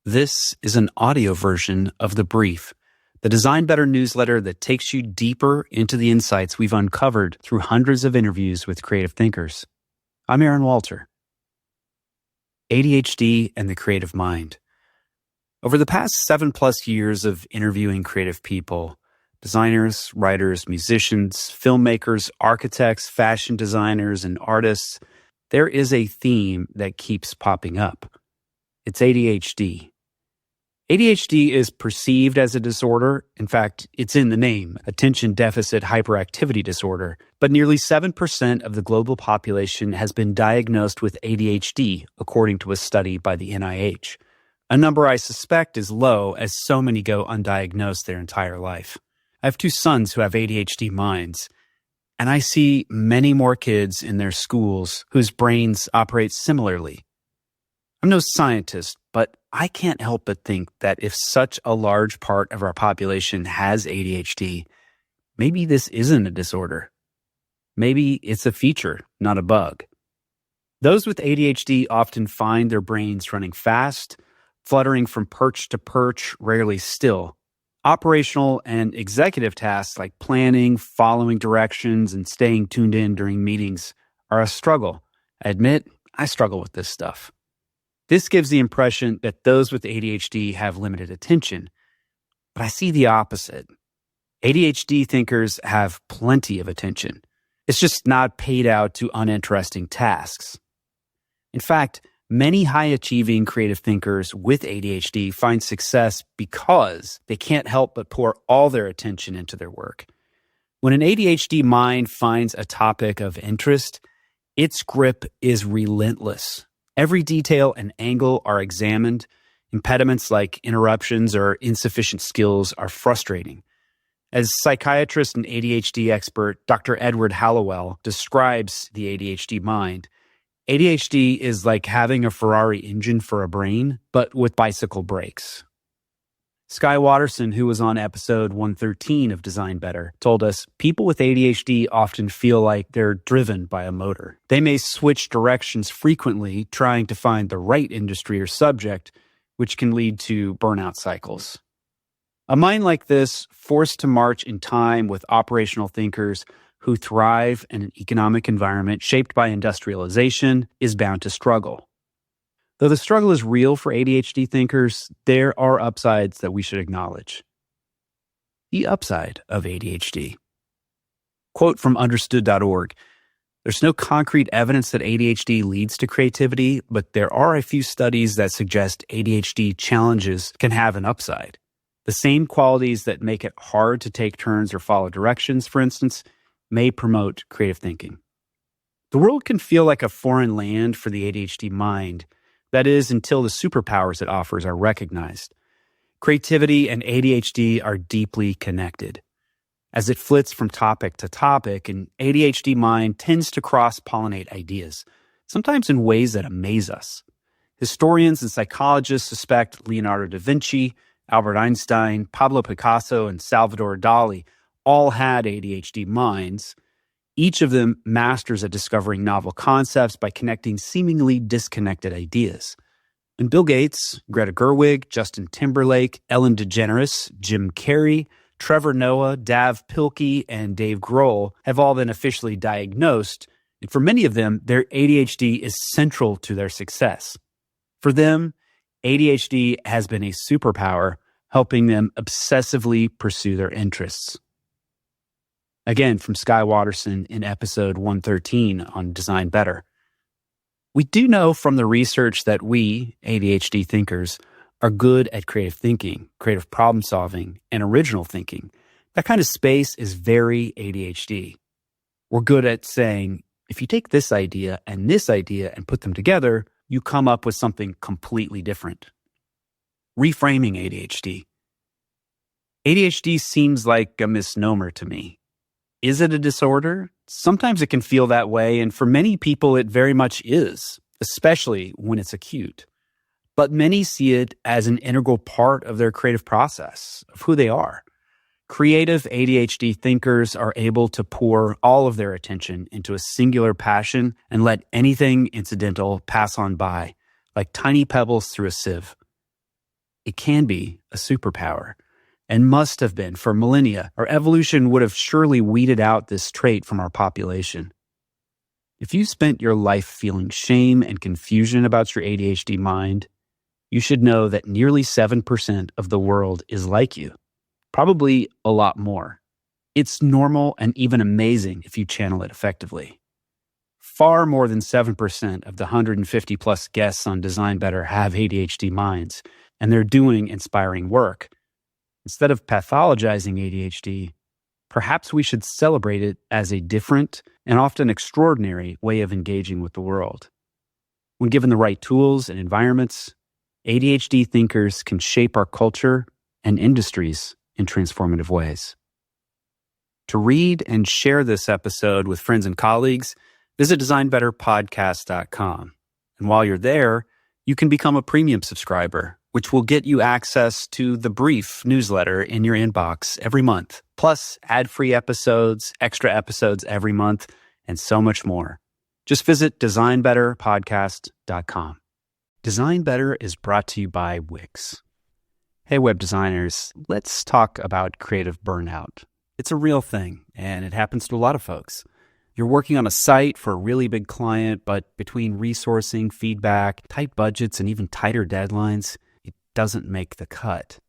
This is an audio version of The Brief, the Design Better newsletter that takes you deeper into the insights we've uncovered through hundreds of interviews with creative thinkers. I'm Aaron Walter. ADHD and the creative mind. Over the past 7+ years of interviewing creative people, designers, writers, musicians, filmmakers, architects, fashion designers, and artists, there is a theme that keeps popping up. It's ADHD. ADHD is perceived as a disorder. In fact, it's in the name, attention deficit hyperactivity disorder. But nearly 7% of the global population has been diagnosed with ADHD, according to a study by the NIH. A number I suspect is low, as so many go undiagnosed their entire life. I have 2 sons who have ADHD minds, and I see many more kids in their schools whose brains operate similarly. I'm no scientist, but I can't help but think that if such a large part of our population has ADHD, maybe this isn't a disorder. Maybe it's a feature, not a bug. Those with ADHD often find their brains running fast, fluttering from perch to perch, rarely still. Operational and executive tasks like planning, following directions, and staying tuned in during meetings are a struggle. I admit, I struggle with this stuff. This gives the impression that those with ADHD have limited attention, but I see the opposite. ADHD thinkers have plenty of attention. It's just not paid out to uninteresting tasks. In fact, many high-achieving creative thinkers with ADHD find success because they can't help but pour all their attention into their work. When an ADHD mind finds a topic of interest, its grip is relentless. Every detail and angle are examined. Impediments like interruptions or insufficient skills are frustrating. As psychiatrist and ADHD expert Dr. Edward Hallowell describes the ADHD mind, ADHD is like having a Ferrari engine for a brain, but with bicycle brakes. Skye Watterson, who was on episode 113 of Design Better, told us people with ADHD often feel like they're driven by a motor. They may switch directions frequently, trying to find the right industry or subject, which can lead to burnout cycles. A mind like this, forced to march in time with operational thinkers who thrive in an economic environment shaped by industrialization, is bound to struggle. Though the struggle is real for ADHD thinkers, there are upsides that we should acknowledge. The upside of ADHD. Quote from understood.org, "There's no concrete evidence that ADHD leads to creativity, but there are a few studies that suggest ADHD challenges can have an upside. The same qualities that make it hard to take turns or follow directions, for instance, may promote creative thinking. The world can feel like a foreign land for the ADHD mind. That is, until the superpowers it offers are recognized. Creativity and ADHD are deeply connected. As it flits from topic to topic, an ADHD mind tends to cross-pollinate ideas, sometimes in ways that amaze us. Historians and psychologists suspect Leonardo da Vinci, Albert Einstein, Pablo Picasso, and Salvador Dali all had ADHD minds. Each of them masters at discovering novel concepts by connecting seemingly disconnected ideas. And Bill Gates, Greta Gerwig, Justin Timberlake, Ellen DeGeneres, Jim Carrey, Trevor Noah, Dav Pilkey, and Dave Grohl have all been officially diagnosed, and for many of them, their ADHD is central to their success. For them, ADHD has been a superpower, helping them obsessively pursue their interests. Again, from Skye Watterson in episode 113 on Design Better. We do know from the research that we, ADHD thinkers, are good at creative thinking, creative problem solving, and original thinking. That kind of space is very ADHD. We're good at saying, if you take this idea and put them together, you come up with something completely different. Reframing ADHD. ADHD seems like a misnomer to me. Is it a disorder? Sometimes it can feel that way, and for many people it very much is, especially when it's acute. But many see it as an integral part of their creative process, of who they are. Creative ADHD thinkers are able to pour all of their attention into a singular passion and let anything incidental pass on by, like tiny pebbles through a sieve. It can be a superpower, and must have been for millennia. Our evolution would have surely weeded out this trait from our population. If you spent your life feeling shame and confusion about your ADHD mind, you should know that nearly 7% of the world is like you, probably a lot more. It's normal and even amazing if you channel it effectively. Far more than 7% of the 150 plus guests on Design Better have ADHD minds, and they're doing inspiring work. Instead of pathologizing ADHD, perhaps we should celebrate it as a different and often extraordinary way of engaging with the world. When given the right tools and environments, ADHD thinkers can shape our culture and industries in transformative ways. To read and share this episode with friends and colleagues, visit designbetterpodcast.com. And while you're there, you can become a premium subscriber, which will get you access to the brief newsletter in your inbox every month, plus ad-free episodes, extra episodes every month, and so much more. Just visit designbetterpodcast.com. Design Better is brought to you by Wix. Hey, web designers, let's talk about creative burnout. It's a real thing, and it happens to a lot of folks. You're working on a site for a really big client, but between resourcing, feedback, tight budgets, and even tighter deadlines, it doesn't make the cut.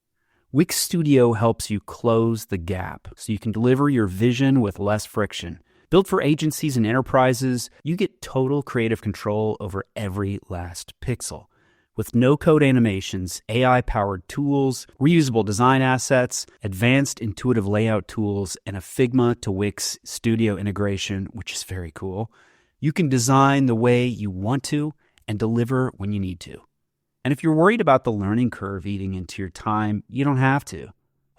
Wix Studio helps you close the gap so you can deliver your vision with less friction. Built for agencies and enterprises, you get total creative control over every last pixel. With no-code animations, AI-powered tools, reusable design assets, advanced intuitive layout tools, and a Figma to Wix Studio integration, which is very cool, you can design the way you want to and deliver when you need to. And if you're worried about the learning curve eating into your time, you don't have to.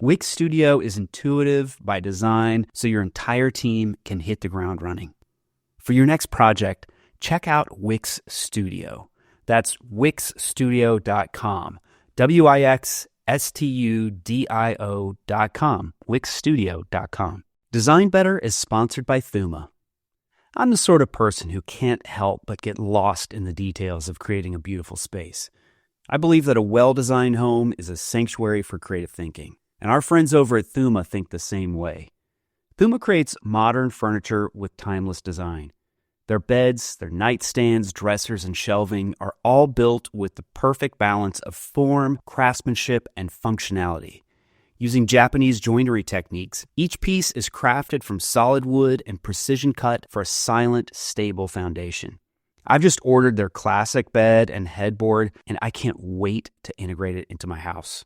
Wix Studio is intuitive by design, so your entire team can hit the ground running. For your next project, check out Wix Studio. That's wixstudio.com. wixstudio.com. wixstudio.com. Design Better is sponsored by Thuma. I'm the sort of person who can't help but get lost in the details of creating a beautiful space. I believe that a well-designed home is a sanctuary for creative thinking, and our friends over at Thuma think the same way. Thuma creates modern furniture with timeless design. Their beds, their nightstands, dressers, and shelving are all built with the perfect balance of form, craftsmanship, and functionality. Using Japanese joinery techniques, each piece is crafted from solid wood and precision cut for a silent, stable foundation. I've just ordered their classic bed and headboard, and I can't wait to integrate it into my house.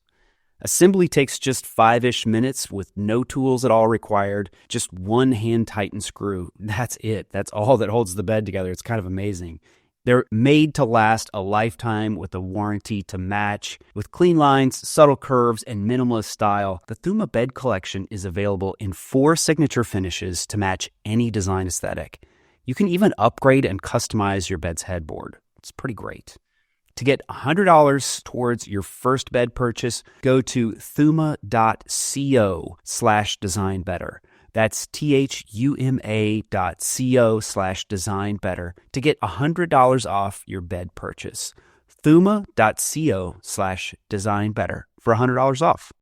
Assembly takes just 5-ish minutes with no tools at all required, just one hand-tightened screw. That's it. That's all that holds the bed together. It's kind of amazing. They're made to last a lifetime with a warranty to match. With clean lines, subtle curves, and minimalist style, the Thuma bed collection is available in 4 signature finishes to match any design aesthetic. You can even upgrade and customize your bed's headboard. It's pretty great. To get $100 towards your first bed purchase, go to thuma.co/designbetter. That's thuma.co/designbetter to get $100 off your bed purchase. thuma.co/designbetter for $100 off.